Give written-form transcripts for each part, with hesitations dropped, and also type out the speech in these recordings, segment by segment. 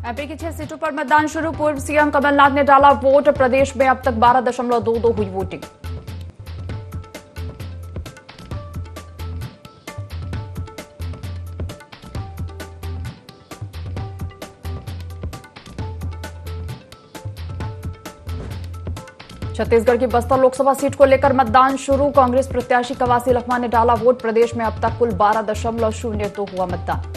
MP की 6 सीटों पर मतदान शुरू। पूर्व सीएम कमलनाथ ने डाला वोट। प्रदेश में अब तक 12.22 हुई वोटिंग। छत्तीसगढ़ की बस्तर लोकसभा सीट को लेकर मतदान शुरू। कांग्रेस प्रत्याशी कवासी लखमा ने डाला वोट। प्रदेश में अब तक कुल 12.02 हुआ मतदान।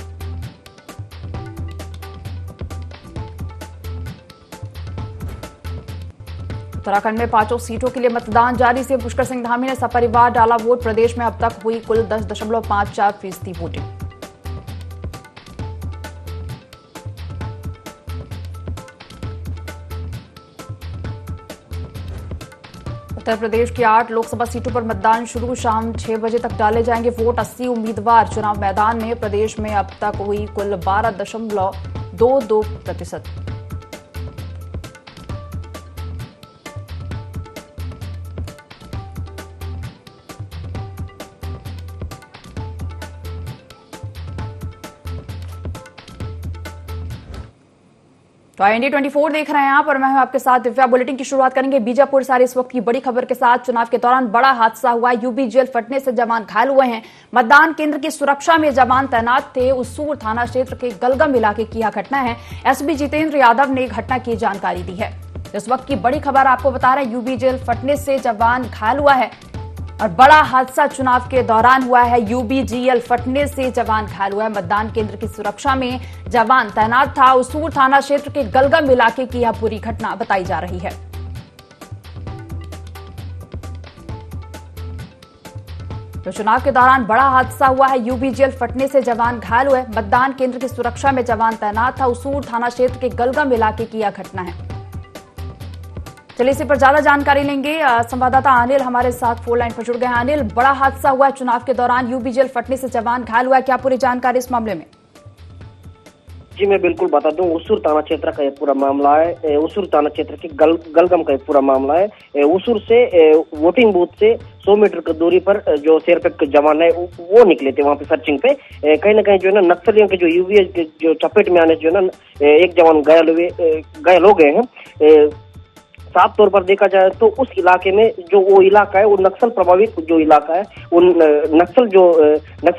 उत्तराखंड में 5 सीटों के लिए मतदान जारी से पुष्कर सिंह धामी ने सपरिवार डाला वोट। प्रदेश में अब तक हुई कुल 10.54% वोटिंग। उत्तर प्रदेश की 8 लोकसभा सीटों पर मतदान शुरू। शाम 6 बजे तक डाले जाएंगे वोट। 80 उम्मीदवार चुनाव मैदान में। प्रदेश में अब तक हुई कुल 12.22%। तो इंडिया 24 देख रहे हैं आप और मैं हूं आपके साथ दिव्या। बुलेटिन की शुरुआत करेंगे बीजापुर से इस वक्त की बड़ी खबर के साथ। चुनाव के दौरान बड़ा हादसा हुआ। यूबी जेल फटने से जवान घायल हुए हैं। मतदान केंद्र की सुरक्षा में जवान तैनात थे। उसूर थाना क्षेत्र के गलगम इलाके की यह घटना है। एसपी जितेंद्र यादव ने घटना की जानकारी दी है। इस वक्त की बड़ी खबर आपको बता रहे हैं, यूबी जेल फटने से जवान घायल हुआ है और बड़ा हादसा चुनाव के दौरान हुआ है। यूबी जेल फटने से जवान घायल हुआ है। मतदान केंद्र की सुरक्षा में जवान तैनात था। उसूर थाना क्षेत्र के गलगम इलाके की यह पूरी घटना बताई जा रही है। तो चुनाव के दौरान बड़ा हादसा हुआ है। यूबी जेल फटने से जवान घायल हुए। मतदान केंद्र की सुरक्षा में जवान तैनात था। उसूर थाना क्षेत्र के गलगम इलाके की यह घटना है। चलिए इसी पर ज्यादा जानकारी लेंगे। संवाददाता अनिल हमारे साथ फोन लाइन पर जुड़ गए हैं। अनिल, बड़ा हादसा हुआ चुनाव के दौरान। यूबी जेल फटने से जवान घायल हुआ है, क्या पूरी जानकारी इस मामले में? जी मैं बिल्कुल बता दूं, उसूर थाना क्षेत्र का ये पूरा मामला है। उसूर थाना क्षेत्र के गलगम का ये पूरा मामला है। उसूर से वोटिंग बूथ से 100 मीटर की दूरी पर जो सीआरपीएफ के जवान है वो निकले थे वहां पे सर्चिंग पे। कहीं ना कहीं जो है ना नक्सलियों के जो यूबी के जो चपेट में आने जो है ना एक जवान घायल हो गए हैं। साफ तौर पर देखा जाए तो उस इलाके में जो वो इलाका है वो नक्सल प्रभावित जो इलाका है, उन नक्सल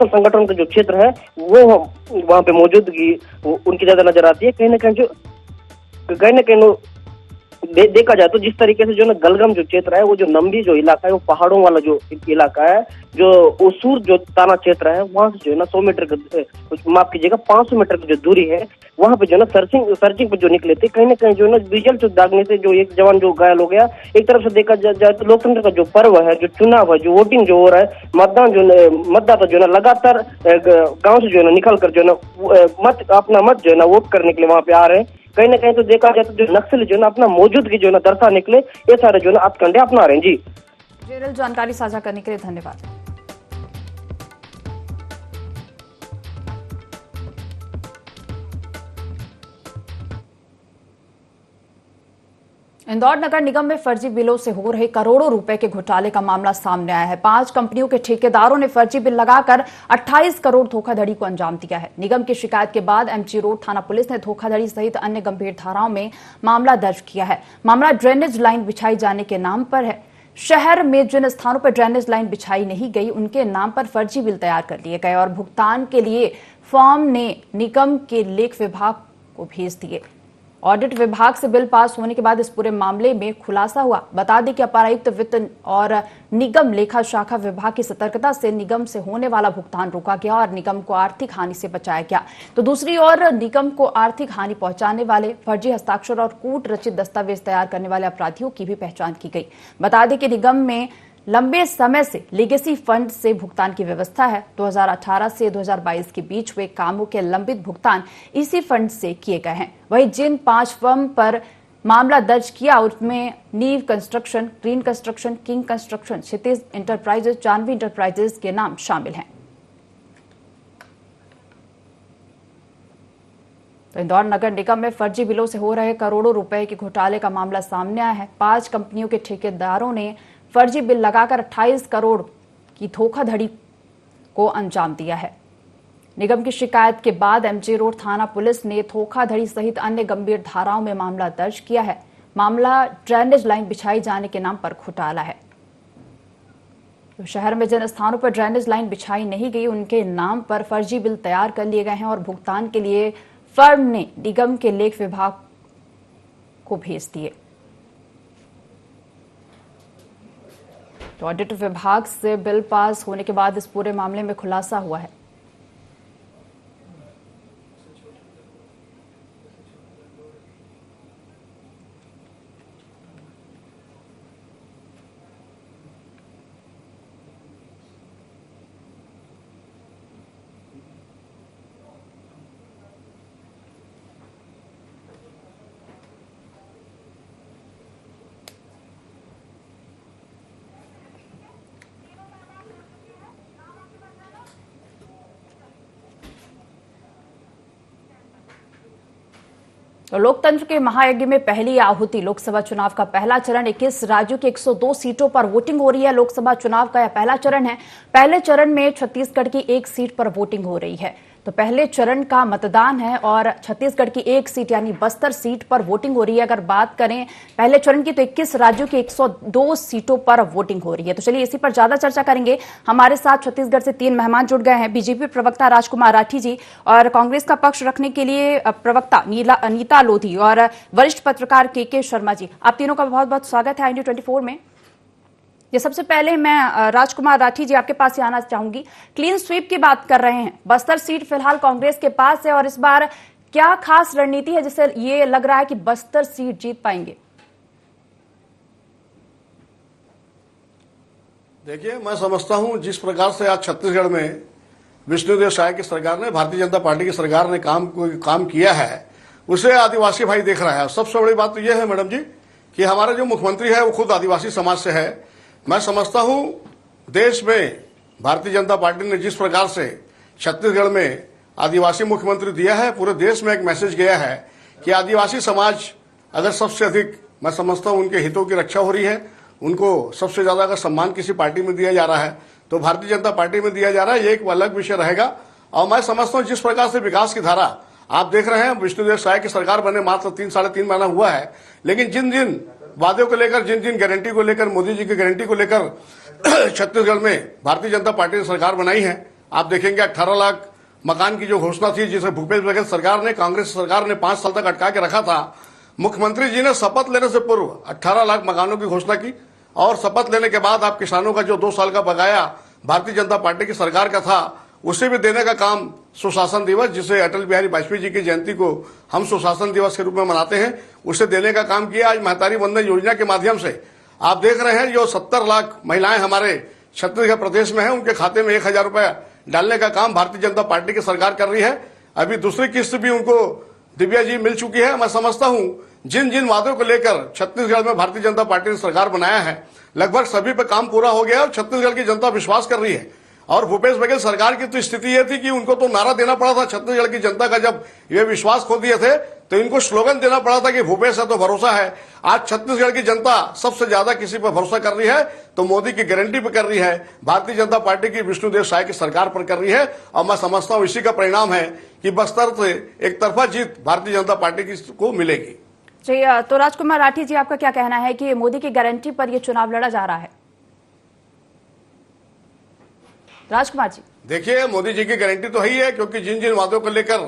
संगठन का जो क्षेत्र है वो वहां पे मौजूदगी उनकी ज्यादा नजर आती है। कहीं ना कहीं देखा जाए तो जिस तरीके से जो ना गलगम जो क्षेत्र है वो जो नंबी जो इलाका है वो पहाड़ों वाला जो इलाका है, जो उसूर जो थाना क्षेत्र है वहां से जो है ना 100 मीटर माफ कीजिएगा 500 मीटर की जो दूरी है वहां पे जो ना सर्चिंग पे जो निकले थे। कहीं ना कहीं जो है ना डीजल चुक दागने से जो एक जवान जो घायल हो गया। एक तरफ से देखा जाए तो लोकतंत्र का जो पर्व है, जो चुनाव है, जो वोटिंग जो हो रहा है, मतदाता जो है ना लगातार गाँव से जो है ना निकल कर जो है ना अपना मत जो है ना वोट करने के लिए वहां पे आ रहे हैं। कहीं ना कहीं तो देखा जाए तो जो नक्सली जो है ना अपना मौजूदगी जो है ना दर्शा निकले, ये सारे जो है ना हथकंडे अपना रहे हैं। जी जानकारी साझा करने के लिए धन्यवाद। इंदौर नगर निगम में फर्जी बिलों से हो रहे करोड़ों रुपए के घोटाले का मामला सामने आया है। 5 कंपनियों के ठेकेदारों ने फर्जी बिल लगाकर 28 करोड़ धोखाधड़ी को अंजाम दिया है। निगम की शिकायत के बाद एमजी रोड थाना पुलिस ने धोखाधड़ी सहित अन्य गंभीर धाराओं में मामला दर्ज किया है। मामला ड्रेनेज लाइन बिछाई जाने के नाम पर है। शहर में जिन स्थानों पर ड्रेनेज लाइन बिछाई नहीं गई उनके नाम पर फर्जी बिल तैयार कर लिए गए और भुगतान के लिए फॉर्म ने निगम के लेख विभाग को भेज दिए। ऑडिट विभाग से बिल पास होने के बाद इस पूरे मामले में खुलासा हुआ। बता दें कि अपारायुक्त वित्त और निगम लेखा शाखा विभाग की सतर्कता से निगम से होने वाला भुगतान रोका गया और निगम को आर्थिक हानि से बचाया गया। तो दूसरी ओर निगम को आर्थिक हानि पहुंचाने वाले, फर्जी हस्ताक्षर और कूट रचित दस्तावेज तैयार करने वाले अपराधियों की भी पहचान की गई। बता दें कि निगम में लंबे समय से लीगेसी फंड से भुगतान की व्यवस्था है। 2018 से 2022 के बीच हुए कामों के लंबित भुगतान इसी फंड से किए गए हैं। वहीं जिन 5 फर्म पर मामला दर्ज किया उसमें Neev construction, green construction, king construction, Kshitij enterprises, Janvi enterprises के नाम शामिल हैं। तो इंदौर नगर निगम में फर्जी बिलों से हो रहे करोड़ों रुपए के घोटाले का मामला सामने आया है। 5 कंपनियों के ठेकेदारों ने फर्जी बिल लगाकर 28 करोड़ की धोखाधड़ी को अंजाम दिया है। निगम की शिकायत के बाद एमजी रोड थाना पुलिस ने धोखाधड़ी सहित अन्य गंभीर धाराओं में मामला दर्ज किया है। मामला ड्रेनेज लाइन बिछाई जाने के नाम पर घोटाला है। तो शहर में जिन स्थानों पर ड्रेनेज लाइन बिछाई नहीं गई उनके नाम पर फर्जी बिल तैयार कर लिए गए हैं और भुगतान के लिए फर्म ने निगम के लेख विभाग को भेज दिए। तो ऑडिट विभाग से बिल पास होने के बाद इस पूरे मामले में खुलासा हुआ है। तो लोकतंत्र के महायज्ञ में पहली आहुति लोकसभा चुनाव का पहला चरण 21 राज्यों की 102 सीटों पर वोटिंग हो रही है। लोकसभा चुनाव का यह पहला चरण है। पहले चरण में छत्तीसगढ़ की एक सीट पर वोटिंग हो रही है। तो पहले चरण का मतदान है और छत्तीसगढ़ की एक सीट यानी बस्तर सीट पर वोटिंग हो रही है। अगर बात करें पहले चरण की तो 21 राज्यों की 102 सीटों पर वोटिंग हो रही है। तो चलिए इसी पर ज्यादा चर्चा करेंगे। हमारे साथ छत्तीसगढ़ से 3 मेहमान जुड़ गए हैं। बीजेपी प्रवक्ता राजकुमार राठी जी और कांग्रेस का पक्ष रखने के लिए प्रवक्ता अनीता लोधी और वरिष्ठ पत्रकार के शर्मा जी। आप तीनों का बहुत बहुत स्वागत है INDIA 24 में। ये सबसे पहले मैं राजकुमार राठी जी आपके पास ही आना चाहूंगी। क्लीन स्वीप की बात कर रहे हैं। बस्तर सीट फिलहाल कांग्रेस के पास है और इस बार क्या खास रणनीति है जिससे ये लग रहा है कि बस्तर सीट जीत पाएंगे? देखिए, मैं समझता हूं जिस प्रकार से आज छत्तीसगढ़ में विष्णुदेव साय की सरकार ने, भारतीय जनता पार्टी की सरकार ने काम किया है, उसे आदिवासी भाई देख रहा है। सबसे बड़ी बात तो यह है मैडम जी कि हमारा जो मुख्यमंत्री है वो खुद आदिवासी समाज से है। मैं समझता हूं देश में भारतीय जनता पार्टी ने जिस प्रकार से छत्तीसगढ़ में आदिवासी मुख्यमंत्री दिया है, पूरे देश में एक मैसेज गया है कि आदिवासी समाज अगर सबसे अधिक, मैं समझता हूं उनके हितों की रक्षा हो रही है, उनको सबसे ज्यादा अगर सम्मान किसी पार्टी में दिया जा रहा है तो भारतीय जनता पार्टी में दिया जा रहा है। ये एक अलग विषय रहेगा। और मैं समझता हूं जिस प्रकार से विकास की धारा आप देख रहे हैं, विष्णुदेव साय की सरकार बने मात्र 3-3.5 महीना हुआ है, लेकिन जिन जिन वादों को लेकर, जिन जिन गारंटी को लेकर, मोदी जी की गारंटी को लेकर छत्तीसगढ़ में भारतीय जनता पार्टी ने सरकार बनाई है। आप देखेंगे 18 लाख मकान की जो घोषणा थी, जिसे भूपेश बघेल सरकार ने, कांग्रेस सरकार ने 5 साल तक अटका के रखा था, मुख्यमंत्री जी ने शपथ लेने से पूर्व 18 लाख मकानों की घोषणा की और शपथ लेने के बाद आप किसानों का जो 2 साल का बकाया भारतीय जनता पार्टी की सरकार का था उसे भी देने का काम सुशासन दिवस, जिसे अटल बिहारी वाजपेयी जी की जयंती को हम सुशासन दिवस के रूप में मनाते हैं, उसे देने का काम किया। आज महतारी वंदन योजना के माध्यम से आप देख रहे हैं जो 70 लाख महिलाएं हमारे छत्तीसगढ़ प्रदेश में हैं, उनके खाते में 1000 रुपया डालने का काम भारतीय जनता पार्टी की सरकार कर रही है। अभी दूसरी किस्त भी उनको दिव्या जी मिल चुकी है। मैं समझता हूं जिन जिन वादों को लेकर छत्तीसगढ़ में भारतीय जनता पार्टी ने सरकार बनाया है, लगभग सभी पे काम पूरा हो गया और छत्तीसगढ़ की जनता विश्वास कर रही है। और भूपेश बघेल सरकार की तो स्थिति यह थी कि उनको तो नारा देना पड़ा था छत्तीसगढ़ की जनता का, जब ये विश्वास खो दिए थे तो इनको स्लोगन देना पड़ा था कि भूपेश है तो भरोसा है। आज छत्तीसगढ़ की जनता सबसे ज्यादा किसी पर भरोसा कर रही है तो मोदी की गारंटी पर कर रही है, भारतीय जनता पार्टी की विष्णुदेव साय की सरकार पर कर रही है। और मैं समझता हूं इसी का परिणाम है कि बस्तर से एक तरफा जीत भारतीय जनता पार्टी को मिलेगी। जी, तो राजकुमार राठी जी आपका क्या कहना है कि मोदी की गारंटी पर यह चुनाव लड़ा जा रहा है? राजकुमार जी, देखिए, मोदी जी की गारंटी तो है ही है, क्योंकि जिन जिन वादों को लेकर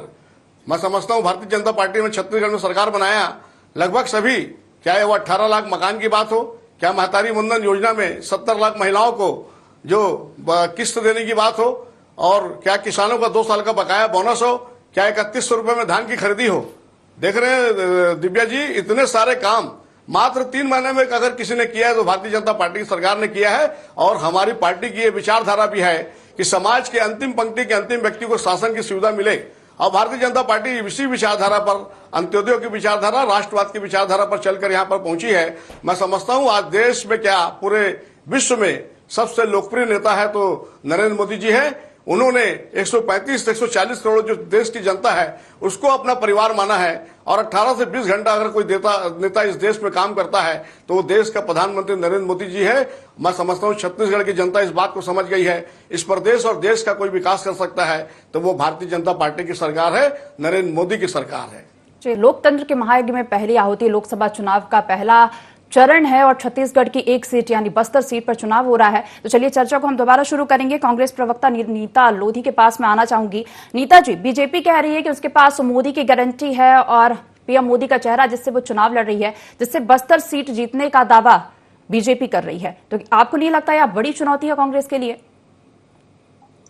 मैं समझता हूं भारतीय जनता पार्टी ने छत्तीसगढ़ में सरकार बनाया, लगभग सभी, चाहे वो 18 लाख मकान की बात हो, क्या महतारी वंदन योजना में 70 लाख महिलाओं को जो किस्त देने की बात हो, और क्या किसानों का 2 साल का बकाया बोनस हो, क्या 3100 रुपए में धान की खरीदी हो। देख रहे हैं दिव्या जी, इतने सारे काम मात्र 3 महीने में अगर किसी ने किया है तो भारतीय जनता पार्टी की सरकार ने किया है। और हमारी पार्टी की ये विचारधारा भी है कि समाज के अंतिम पंक्ति के अंतिम व्यक्ति को शासन की सुविधा मिले। और भारतीय जनता पार्टी इसी विचारधारा पर, अंत्योदय की विचारधारा, राष्ट्रवाद की विचारधारा पर चलकर यहाँ पर पहुंची है। मैं समझता हूँ आज देश में क्या पूरे विश्व में सबसे लोकप्रिय नेता है तो नरेंद्र मोदी जी है। उन्होंने 135 से 140 करोड़ जो देश की जनता है उसको अपना परिवार माना है, और 18 से 20 घंटा अगर कोई नेता इस देश में काम करता है तो वो देश का प्रधानमंत्री नरेंद्र मोदी जी है। मैं समझता हूं छत्तीसगढ़ की जनता इस बात को समझ गई है, इस प्रदेश और देश का कोई विकास कर सकता है तो वो भारतीय जनता पार्टी की सरकार है, नरेंद्र मोदी की सरकार है। लोकतंत्र के महायज्ञ में पहली आहुति लोकसभा चुनाव का पहला चरण है और छत्तीसगढ़ की एक सीट यानी बस्तर सीट पर चुनाव हो रहा है। तो चलिए चर्चा को हम दोबारा शुरू करेंगे। कांग्रेस प्रवक्ता नीता लोधी के पास में आना चाहूंगी। नीता जी, बीजेपी कह रही है कि उसके पास मोदी की गारंटी है और पीएम मोदी का चेहरा जिससे वो चुनाव लड़ रही है, जिससे बस्तर सीट जीतने का दावा बीजेपी कर रही है। तो आपको नहीं लगता यह बड़ी चुनौती है कांग्रेस के लिए?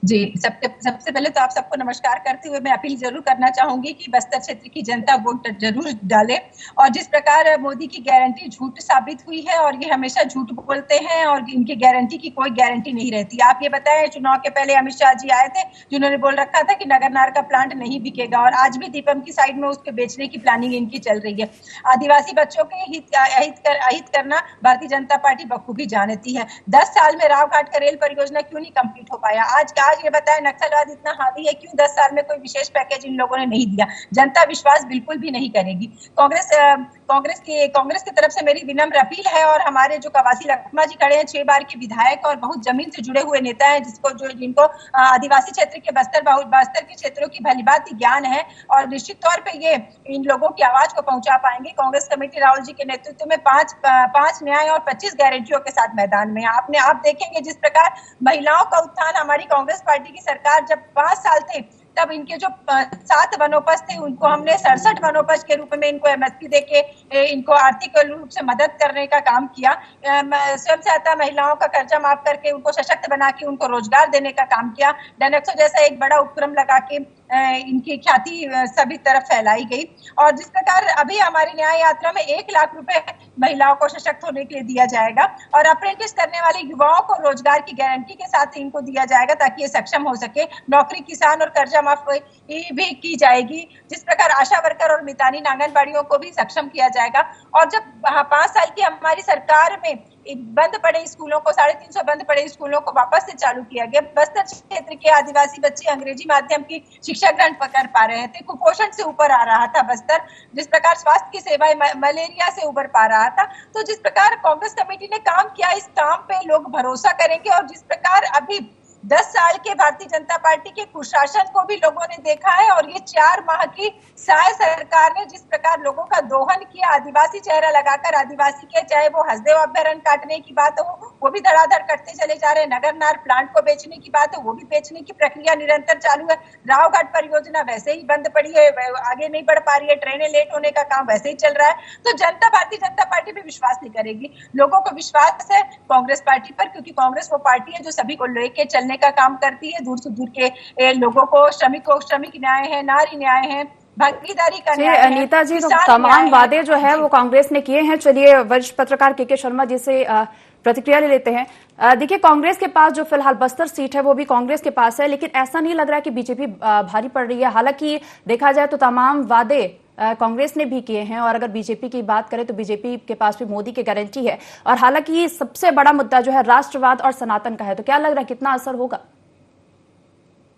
जी, सबसे पहले तो आप सबको नमस्कार करते हुए मैं अपील जरूर करना चाहूंगी कि बस्तर क्षेत्र की जनता वोट जरूर डाले। और जिस प्रकार मोदी की गारंटी झूठ साबित हुई है और ये हमेशा झूठ बोलते हैं और इनकी गारंटी की कोई गारंटी नहीं रहती। आप ये बताएं, चुनाव के पहले अमित शाह जी आए थे जिन्होंने बोल रखा था कि नगरनार का प्लांट नहीं बिकेगा, और आज भी दीपम की साइड में उसके बेचने की प्लानिंग इनकी चल रही है। आदिवासी बच्चों के अहित करना भारतीय जनता पार्टी बखूबी जानती है। 10 साल में रावघाट का रेल परियोजना क्यों नहीं कंप्लीट हो पाया? आज ये बताएं, नक्सलवाद इतना हावी है, क्यों 10 साल में कोई विशेष पैकेज इन लोगों ने नहीं दिया? जनता विश्वास बिल्कुल भी नहीं करेगी। कांग्रेस की तरफ से मेरी विनम्र अपील है, और हमारे जो कवासी लखमा जी खड़े हैं, 6 बार के विधायक और बहुत जमीन से जुड़े हुए नेता हैं, जिनको आदिवासी क्षेत्र के बस्तर के क्षेत्रों की भलीभांति ज्ञान है, और निश्चित तौर पे ये इन लोगों की आवाज को पहुंचा पाएंगे। कांग्रेस कमेटी राहुल जी के नेतृत्व में 5 न्याय और 25 गारंटियों के साथ मैदान में। आप देखेंगे जिस प्रकार महिलाओं का उत्थान हमारी कांग्रेस पार्टी की सरकार जब 5 साल थे तब इनके जो 7 वनोपज थे उनको हमने 67 वनोपज के रूप में इनको एमएसपी देके इनको आर्थिक रूप से मदद करने का काम किया। स्वयं सहायता महिलाओं का कर्जा माफ करके उनको सशक्त बना के उनको रोजगार देने का काम किया। डनेक्सो जैसा एक बड़ा उपक्रम लगा के इनकी ख्याति सभी तरफ फैलाई गई। और जिस प्रकार अभी हमारी न्याय यात्रा में 1 लाख रुपए महिलाओं को सशक्त होने के लिए दिया जाएगा, और अप्रेंटिस करने वाले युवाओं को रोजगार की गारंटी के साथ इनको दिया जाएगा ताकि ये सक्षम हो सके। नौकरी, किसान और कर्जा माफ भी की जाएगी। जिस प्रकार आशा वर्कर और मितानी आंगनबाड़ियों को भी सक्षम किया जाएगा। और जब 5 साल की हमारी सरकार में बंद पड़े स्कूलों को, 350 बंद पड़े स्कूलों को वापस से चालू किया गया। बस्तर क्षेत्र के आदिवासी बच्चे अंग्रेजी माध्यम की शिक्षा ग्रहण कर पा रहे थे। कुपोषण से ऊपर आ रहा था बस्तर। जिस प्रकार स्वास्थ्य की सेवाएं मलेरिया से उबर पा रहा था। तो जिस प्रकार कांग्रेस कमेटी ने काम किया, इस काम पे लोग भरोसा करेंगे। और जिस प्रकार अभी 10 साल के भारतीय जनता पार्टी के कुशासन को भी लोगों ने देखा है, और ये 4 माह की साय सरकार ने जिस प्रकार लोगों का दोहन किया, आदिवासी चेहरा लगाकर आदिवासी के, चाहे वो हसदेव अभ्यारण्य काटने की बात हो वो भी धड़ाधड़ करते चले जा रहे हैं, नगरनार प्लांट को बेचने की बात है वो भी बेचने की प्रक्रिया निरंतर चालू है, रावघाट परियोजना वैसे ही बंद पड़ी है, आगे नहीं बढ़ पा रही है, ट्रेनें लेट होने का काम वैसे ही चल रहा है। तो जनता भारतीय जनता पार्टी पे विश्वास नहीं करेगी। लोगों को विश्वास है कांग्रेस पार्टी पर, क्योंकि कांग्रेस वो पार्टी है जो सभी को लेके चलने का काम करती है। दूर से दूर के लोगों को, श्रमिक न्याय है, नारी न्याय है, भागीदारी का न्याय है। नीता जी, तो तमाम वादे जो है वो कांग्रेस ने किए हैं। चलिए वरिष्ठ पत्रकार के शर्मा जी से प्रतिक्रिया ले लेते हैं। देखिए, कांग्रेस के पास जो फिलहाल बस्तर सीट है वो भी कांग्रेस के पास है, लेकिन ऐसा नहीं लग रहा है कि बीजेपी भारी पड़ रही है। हालांकि देखा जाए तो तमाम वादे कांग्रेस ने भी किए हैं, और अगर बीजेपी की बात करें तो बीजेपी के पास भी मोदी की गारंटी है। और हालांकि सबसे बड़ा मुद्दा जो है राष्ट्रवाद और सनातन का है, तो क्या लग रहा है कितना असर होगा?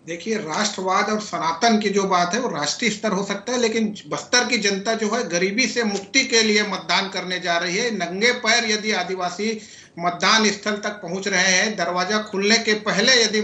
देखिए, राष्ट्रवाद और सनातन की जो बात है वो राष्ट्रीय स्तर हो सकता है, लेकिन बस्तर की जनता जो है गरीबी से मुक्ति के लिए मतदान करने जा रही है। नंगे पैर यदि आदिवासी मतदान स्थल तक पहुंच रहे हैं, दरवाजा खुलने के पहले यदि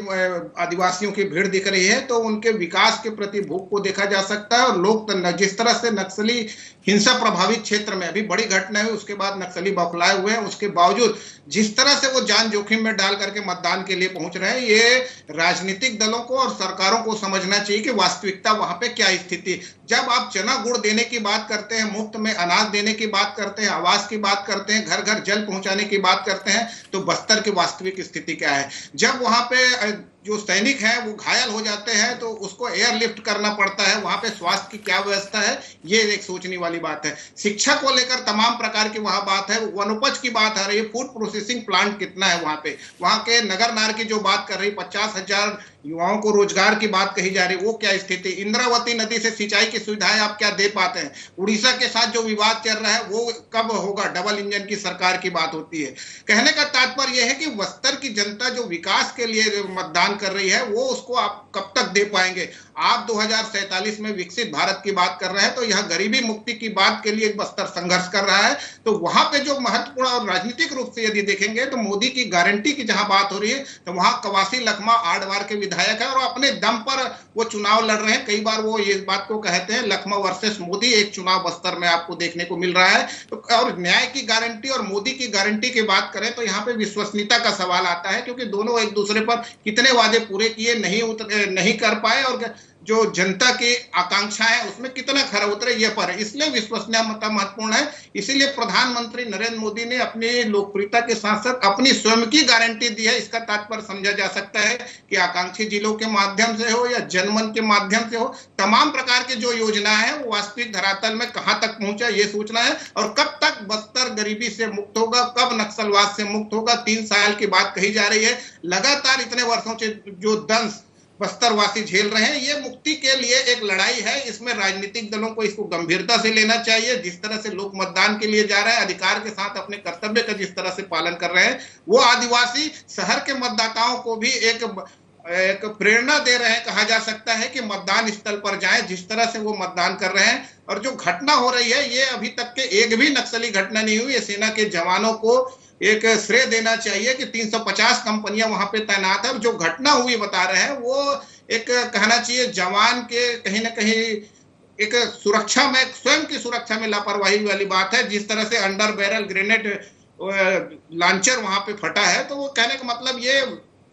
आदिवासियों की भीड़ दिख रही है, तो उनके विकास के प्रति भूख को देखा जा सकता है। और लोग जिस तरह से नक्सली हिंसा प्रभावित क्षेत्र में अभी बड़ी घटना है, उसके बाद नक्सली बौखलाए हुए हैं, उसके बावजूद जिस तरह से वो जान जोखिम में डाल करके मतदान के लिए पहुंच रहे हैं, ये राजनीतिक दलों को और सरकारों को समझना चाहिए कि वास्तविकता वहां पे क्या स्थिति। जब आप चना गुड़ देने की बात करते हैं, मुफ्त में अनाज देने की बात करते हैं, आवास की बात करते हैं, घर घर जल पहुंचाने की बात करते हैं, तो बस्तर की वास्तविक स्थिति क्या है? जब वहां पे जो सैनिक हैं वो घायल हो जाते हैं तो उसको एयरलिफ्ट करना पड़ता है, वहां पे स्वास्थ्य की क्या व्यवस्था है, ये एक सोचने वाली बात है। शिक्षा को लेकर तमाम प्रकार की वहां बात है, वनोपज की बात आ रही है, फूड प्रोसेसिंग प्लांट कितना है वहां पे, वहां के नगरनार की जो बात कर रही, 50,000 युवाओं को रोजगार की बात कही जा रही है, वो क्या स्थिति, इंद्रावती नदी से सिंचाई की सुविधाएं आप क्या दे पाते हैं, उड़ीसा के साथ जो विवाद चल रहा है वो कब होगा, डबल इंजन की सरकार की बात होती है। कहने का तात्पर्य यह है कि बस्तर की जनता जो विकास के लिए मतदान कर रही है वो उसको आप कब तक दे पाएंगे। आप 2047 में विकसित भारत की बात कर रहे हैं, तो यह गरीबी मुक्ति की बात के लिए बस्तर संघर्ष कर रहा है। तो वहां पे जो महत्वपूर्ण और राजनीतिक रूप से यदि देखेंगे तो मोदी की गारंटी की जहां बात हो रही है, तो वहां कवासी लखमा 8 बार के विधायक है और अपने दम पर वो चुनाव लड़ रहे हैं। कई बार वो इस बात को कहते हैं लखमा वर्सेस मोदी, एक चुनाव बस्तर में आपको देखने को मिल रहा है। तो और न्याय की गारंटी और मोदी की गारंटी की बात करें तो यहाँ पे विश्वसनीयता का सवाल आता है, क्योंकि दोनों एक दूसरे पर कितने वादे पूरे किए, नहीं कर पाए, और जो जनता की आकांक्षा है उसमें कितना खरा उतरे ये पर, इसलिए विश्वसनीयता महत्वपूर्ण है। इसीलिए प्रधानमंत्री नरेंद्र मोदी ने अपनी लोकप्रियता के साथ साथ अपनी स्वयं की गारंटी दी है। इसका तात्पर्य समझा जा सकता है कि आकांक्षी जिलों के माध्यम से हो या जनमन के माध्यम से हो, तमाम प्रकार की जो योजना है वो वास्तविक धरातल में कहां तक पहुंचा ये सोचना है, और कब तक बस्तर गरीबी से मुक्त होगा, कब नक्सलवाद से मुक्त होगा। 3 साल की बात कही जा रही है, लगातार इतने वर्षों से जो दंश बस्तरवासी झेल रहे हैं, ये मुक्ति के लिए एक लड़ाई है। इसमें राजनीतिक दलों को इसको गंभीरता से लेना चाहिए। जिस तरह से लोग मतदान के लिए जा रहे हैं, अधिकार के साथ अपने कर्तव्य का जिस तरह से पालन कर रहे हैं, वो आदिवासी शहर के मतदाताओं को भी एक प्रेरणा दे रहे हैं। कहा जा सकता है कि मतदान स्थल पर जाएं, जिस तरह से वो मतदान कर रहे हैं। और जो घटना हो रही है, ये अभी तक के एक भी नक्सली घटना नहीं हुई। सेना के जवानों को एक श्रेय देना चाहिए कि 350 कंपनियां वहां पे तैनात है। जो घटना हुई बता रहे हैं वो एक कहना चाहिए जवान के कहीं ना कहीं एक सुरक्षा में, स्वयं की सुरक्षा में लापरवाही वाली बात है। जिस तरह से अंडर बैरल ग्रेनेड लॉन्चर वहां पे फटा है, तो वो कहने का मतलब ये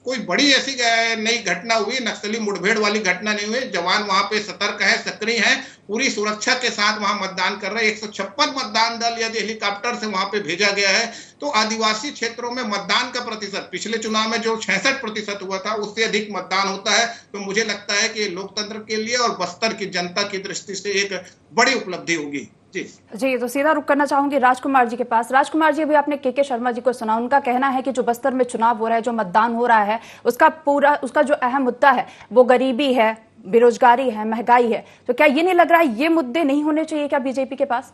कोई बड़ी ऐसी नई घटना हुई, नक्सली मुठभेड़ वाली घटना नहीं हुई। जवान वहां पे सतर्क है, सक्रिय है, पूरी सुरक्षा के साथ वहां मतदान कर रहे हैं। 156 मतदान दल यदि हेलीकॉप्टर से वहां पे भेजा गया है, तो आदिवासी क्षेत्रों में मतदान का प्रतिशत पिछले चुनाव में जो 66% हुआ था उससे अधिक मतदान होता है। तो मुझे लगता है कि लोकतंत्र के लिए और बस्तर की जनता की दृष्टि से एक बड़ी उपलब्धि होगी। जी, तो सीधा रुक करना चाहूंगी राजकुमार जी के पास। राजकुमार जी, अभी आपने के शर्मा जी को सुना, उनका कहना है कि जो बस्तर में चुनाव हो रहा है, जो मतदान हो रहा है, उसका जो अहम मुद्दा है वो गरीबी है, बेरोजगारी है, महंगाई है। तो क्या ये नहीं लग रहा है ये मुद्दे नहीं होने चाहिए क्या बीजेपी के पास?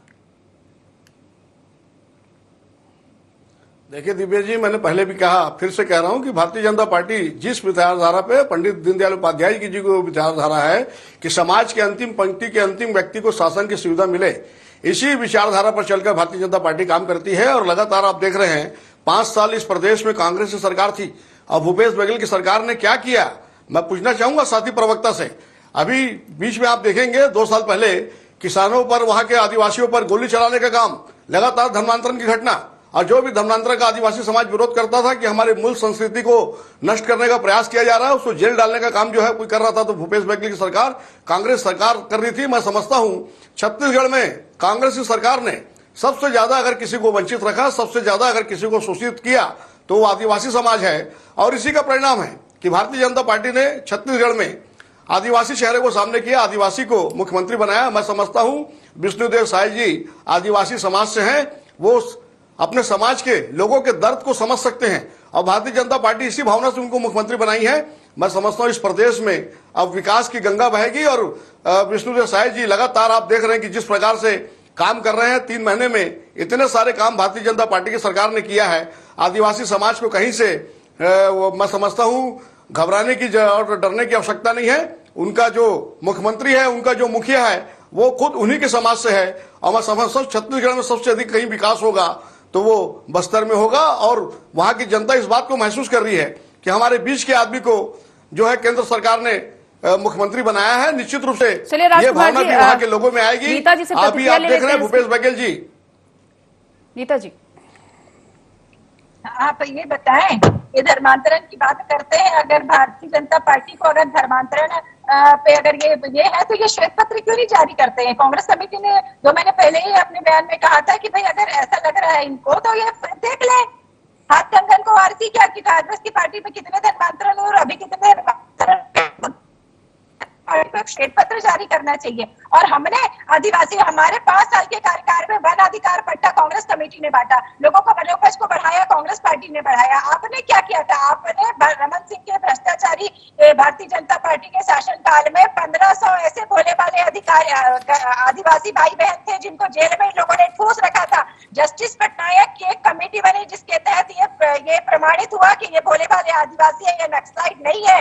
देखिए दिव्या जी, मैंने पहले भी कहा, फिर से कह रहा हूं कि भारतीय जनता पार्टी जिस विचारधारा पे पंडित दीनदयाल उपाध्याय जी की विचारधारा है कि समाज के अंतिम पंक्ति के अंतिम व्यक्ति को शासन की सुविधा मिले, इसी विचारधारा पर चलकर भारतीय जनता पार्टी काम करती है। और लगातार आप देख रहे हैं 5 साल इस प्रदेश में कांग्रेस की सरकार थी, अब भूपेश बघेल की सरकार ने क्या किया, मैं पूछना चाहूंगा साथी प्रवक्ता से। अभी बीच में आप देखेंगे 2 साल पहले किसानों पर, वहां के आदिवासियों पर गोली चलाने का काम, लगातार धर्मांतरण की घटना, और जो भी धर्मांतरण का आदिवासी समाज विरोध करता था कि हमारे मूल संस्कृति को नष्ट करने का प्रयास किया जा रहा है, उसको जेल डालने का काम जो है कोई कर रहा था, तो भूपेश बघेल की सरकार, कांग्रेस सरकार कर रही थी। मैं समझता हूं छत्तीसगढ़ में कांग्रेस की सरकार ने सबसे ज्यादा अगर किसी को वंचित रखा, सबसे ज्यादा अगर किसी को शोषित किया, तो वो आदिवासी समाज है। और इसी का परिणाम है कि भारतीय जनता पार्टी ने छत्तीसगढ़ में आदिवासी चेहरे को सामने किया, आदिवासी को मुख्यमंत्री बनाया। मैं समझता हूं विष्णुदेव साय जी आदिवासी समाज से हैं, वो अपने समाज के लोगों के दर्द को समझ सकते हैं, और भारतीय जनता पार्टी इसी भावना से उनको मुख्यमंत्री बनाई है। मैं समझता हूं इस प्रदेश में अब विकास की गंगा बहेगी। और विष्णुदेव साय जी लगातार आप देख रहे हैं कि जिस प्रकार से काम कर रहे हैं, 3 महीने में इतने सारे काम भारतीय जनता पार्टी की सरकार ने किया है। आदिवासी समाज को कहीं से मैं समझता हूं घबराने की और डरने की आवश्यकता नहीं है। उनका जो मुख्यमंत्री है, उनका जो मुखिया है, वो खुद उन्हीं के समाज से है। और मैं समझता हूं छत्तीसगढ़ में सबसे अधिक कहीं विकास होगा तो वो बस्तर में होगा। और वहां की जनता इस बात को महसूस कर रही है कि हमारे बीच के आदमी को जो है केंद्र सरकार ने मुख्यमंत्री बनाया है। निश्चित रूप से ये भावना भी वहां के लोगों में आएगी। अभी आप देख रहे हैं भूपेश बघेल जी। नीता जी, आप ये बताएं, ये धर्मांतरण की बात करते हैं, अगर भारतीय जनता पार्टी को अगर धर्मांतरण पे अगर ये है तो ये श्वेत पत्र क्यों नहीं जारी करते हैं? कांग्रेस कमेटी ने 2 महीने पहले ही अपने बयान में कहा था कि भाई अगर ऐसा लग रहा है इनको तो ये देख ले। हाथ कंगन को वारसी क्या कि कांग्रेस की पार्टी में कितने धर्मांतरण और अभी कितने पार्टी को एक श्वेत पत्र जारी करना चाहिए। और हमने आदिवासी हमारे 5 साल के कार्यकाल में वन अधिकार पट्टा कांग्रेस कमेटी ने बांटा, लोगों को वनोपज को बढ़ाया, कांग्रेस पार्टी ने बढ़ाया। आपने क्या किया था? आपने रमन सिंह के भ्रष्टाचारी भारतीय जनता पार्टी के शासनकाल में 1500 ऐसे भोले भाले अधिकारी आदिवासी भाई बहन थे जिनको जेल में लोगों ने ठूस रखा था। जस्टिस पटनायक की एक कमेटी बनी जिसके तहत ये प्रमाणित हुआ कि ये भोले भाले आदिवासी है, ये नक्सलाइट नहीं है।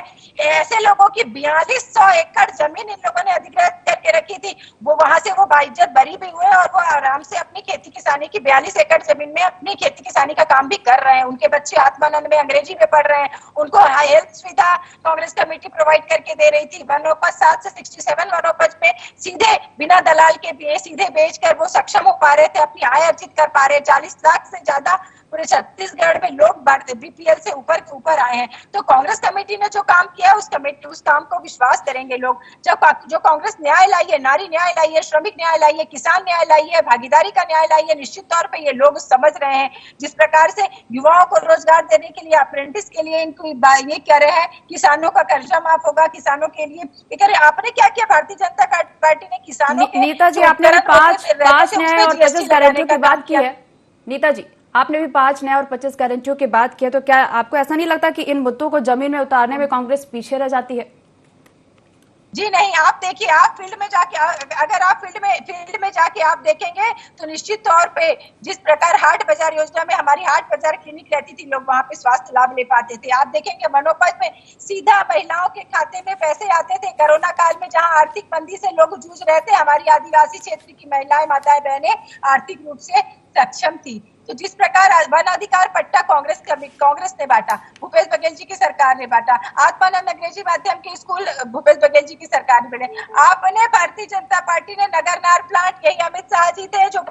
ऐसे लोगों की 4200 एकड़ जमीन इन लोगों ने अधिग्रहित करके रखी थी, वो वहां से वो बाइज्जत बरी भी हुए और वो आराम से अपनी खेती किसानी की 42 एकड़ जमीन में अपनी खेती किसानी का काम भी कर रहे हैं। उनके बच्चे आत्मानंद में अंग्रेजी में पढ़ रहे हैं, उनको हेल्थ सुविधा कांग्रेस कमेटी प्रोवाइड करके दे रही थी। वनोपज 7 से 67 वनोपज पे सीधे बिना दलाल के सीधे बेचकर वो सक्षम हो पा रहे थे, अपनी आय अर्जित कर पा रहे। 40 लाख से ज्यादा पूरे छत्तीसगढ़ में लोग बीपीएल से ऊपर आए हैं। तो कांग्रेस कमेटी ने जो काम किया है उस काम को विश्वास करेंगे लोग। जो कांग्रेस न्याय लाई है, नारी न्याय लाई है, श्रमिक न्याय लाई है, किसान न्याय लाई है, भागीदारी का न्याय लाई है, निश्चित तौर पे ये लोग समझ रहे हैं। जिस प्रकार से युवाओं को रोजगार देने के लिए अप्रेंटिस के लिए इनको ये कह रहे हैं, किसानों का कर्जा माफ होगा किसानों के लिए, ये कह रहे आपने क्या किया? भारतीय जनता पार्टी ने किसानों के नीता जी आपने 5 न्याय और 25 गारंटियों की बात की है। नीता जी आपने भी 5 न्याय और 25 गारंटियों की बात की है, तो क्या आपको ऐसा नहीं लगता कि इन मुद्दों को जमीन में उतारने में कांग्रेस पीछे रह जाती है? जी नहीं, आप देखिए, आप फील्ड में जाके अगर आप फील्ड में जाके आप देखेंगे तो निश्चित तौर पे जिस प्रकार हाट बाजार योजना में हमारी हाट बाजार क्लिनिक रहती थी, लोग वहां पे स्वास्थ्य लाभ ले पाते थे। आप देखेंगे वनोपज में सीधा महिलाओं के खाते में पैसे आते थे। कोरोना काल में जहां आर्थिक मंदी से लोग जूझ रहे थे, हमारी आदिवासी क्षेत्र की महिलाएं, माताएं, बहनें आर्थिक रूप से सक्षम थी। तो जिस प्रकार वन अधिकार पट्टा कांग्रेस ने बांटा, भूपेश बघेल जी की सरकार ने बांटा, आत्मानंद अंग्रेजी माध्यम के स्कूल भूपेश बघेल जी की सरकार ने बने। आपने भारतीय जनता पार्टी ने नगरनार प्लांट, यही अमित शाह जी थे जो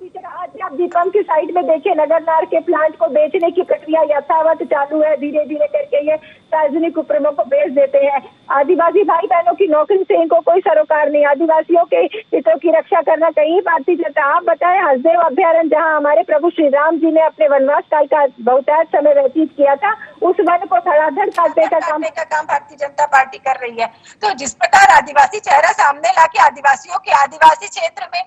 आज आप दीपम की साइड में देखिए, नगरनार के प्लांट को बेचने की प्रक्रिया यथावत चालू है। धीरे धीरे करके ये सार्वजनिक उपक्रमों को बेच देते हैं। आदिवासी भाई बहनों की नौकरी से इनको कोई सरोकार नहीं। आदिवासियों के हितों की रक्षा करना कहीं भारतीय जनता। आप बताएं, हसदेव अभ्यारण्य जहां हमारे प्रभु श्री राम जी ने अपने वनवास काल का बहुतायत समय व्यतीत किया था, उस वन को धड़ाधड़ काटने का काम भारतीय जनता पार्टी कर रही है। तो जिस प्रकार आदिवासी चेहरा सामने लाके आदिवासियों के आदिवासी क्षेत्र में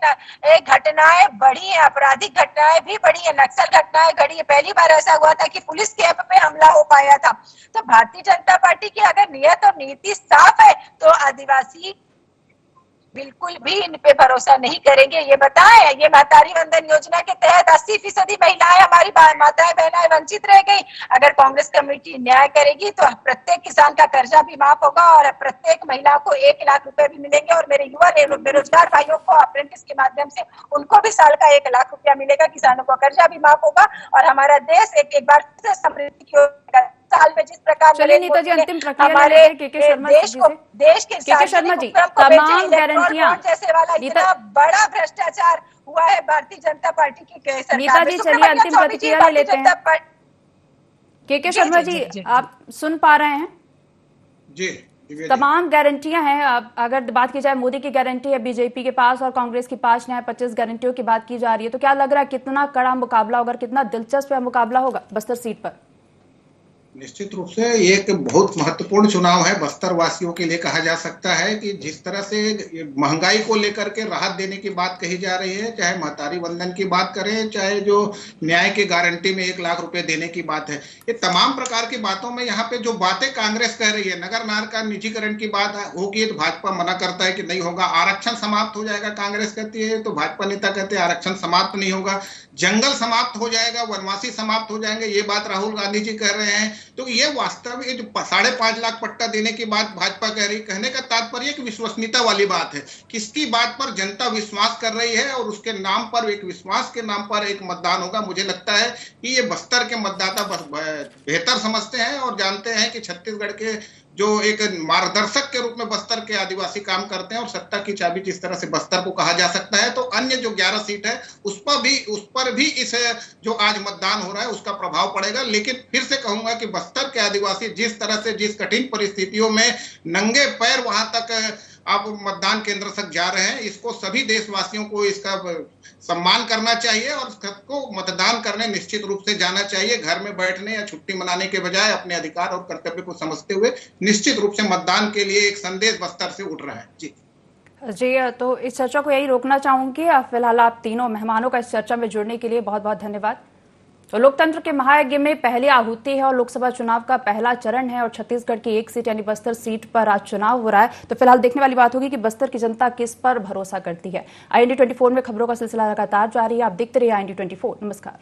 घटनाएं बढ़ी है, आपराधिक घटनाएं भी बढ़ी है, नक्सल घटनाएं घड़ी है। पहली बार ऐसा हुआ था कि पुलिस कैंप पे हमला हो पाया था। तो भारतीय जनता पार्टी की अगर नियत और नीति साफ है तो आदिवासी बिल्कुल भी इन पे भरोसा नहीं करेंगे। ये बताएं, ये महतारी वंदन योजना के तहत 80% महिलाएं, हमारी माताएं बहनाएं वंचित रह गई। अगर कांग्रेस कमेटी न्याय करेगी तो प्रत्येक किसान का कर्जा भी माफ होगा और प्रत्येक महिला को 1 लाख रुपए भी मिलेंगे। और मेरे युवा बेरोजगार भाइयों को अप्रेंटिस के माध्यम से उनको भी साल का 1 लाख रुपया मिलेगा। किसानों का कर्जा भी माफ होगा और हमारा देश एक बार से समृद्धि की ओर साल में जिस प्रकार नीता जी अंतिम हमारे देश के शर्मा जी तमाम गारंटियां जैसे वाला इतना बड़ा भ्रष्टाचार हुआ है भारतीय जनता पार्टी की सरकार। नीता जी चलिए अंतिम प्रतिक्रिया ले लेते हैं। के शर्मा जी आप सुन पा रहे हैं? जी तमाम गारंटियां हैं। अगर बात की जाए मोदी की गारंटी है बीजेपी के पास और कांग्रेस की 5 न्याय 25 गारंटियों की बात की जा रही है, तो क्या लग रहा है कितना कड़ा मुकाबला होगा, कितना दिलचस्प मुकाबला होगा बस्तर सीट पर? निश्चित रूप से ये एक बहुत महत्वपूर्ण चुनाव है बस्तर वासियों के लिए। कहा जा सकता है कि जिस तरह से महंगाई को लेकर के राहत देने की बात कही जा रही है, चाहे महतारी वंदन की बात करें, चाहे जो न्याय की गारंटी में 1 लाख रुपए देने की बात है, ये तमाम प्रकार की बातों में यहाँ पे जो बातें कांग्रेस कह रही है, नगरनार का निजीकरण की बात होगी तो भाजपा मना करता है कि नहीं होगा। आरक्षण समाप्त हो जाएगा कांग्रेस कहती है, तो भाजपा नेता कहते हैं आरक्षण समाप्त नहीं होगा। जंगल समाप्त हो जाएगा, वनवासी समाप्त हो जाएंगे, ये बात राहुल गांधी जी कह रहे हैं। तो ये वास्तव में जो 5.5 लाख पट्टा देने की बात भाजपा कह रही, कहने का तात्पर्य कि विश्वसनीयता वाली बात है, किसकी बात पर जनता विश्वास कर रही है और उसके नाम पर, एक विश्वास के नाम पर एक मतदान होगा। मुझे लगता है कि ये बस्तर के मतदाता बेहतर समझते हैं और जानते हैं कि छत्तीसगढ़ के जो एक मार्गदर्शक के रूप में बस्तर के आदिवासी काम करते हैं और सत्ता की चाबी जिस तरह से बस्तर को कहा जा सकता है, तो अन्य जो 11 सीट है उस पर भी इस जो आज मतदान हो रहा है उसका प्रभाव पड़ेगा। लेकिन फिर से कहूंगा कि बस्तर के आदिवासी जिस तरह से, जिस कठिन परिस्थितियों में नंगे पैर वहां तक आप मतदान केंद्र तक जा रहे हैं। इसको सभी देशवासियों को इसका सम्मान करना चाहिए और सबको मतदान करने निश्चित रूप से जाना चाहिए। घर में बैठने या छुट्टी मनाने के बजाय अपने अधिकार और कर्तव्य को समझते हुए निश्चित रूप से मतदान के लिए एक संदेश बस्तर से उठ रहा है। जी जी, तो इस चर्चा को यही रोकना चाहूंगी। फिलहाल आप तीनों मेहमानों का इस चर्चा में जुड़ने के लिए बहुत बहुत धन्यवाद। तो लोकतंत्र के महायज्ञ में पहली आहुति है और लोकसभा चुनाव का पहला चरण है और छत्तीसगढ़ की एक सीट यानी बस्तर सीट पर आज चुनाव हो रहा है। तो फिलहाल देखने वाली बात होगी कि बस्तर की जनता किस पर भरोसा करती है। IND 24 में खबरों का सिलसिला लगातार जारी है। आप देखते रहिए IND 24। नमस्कार।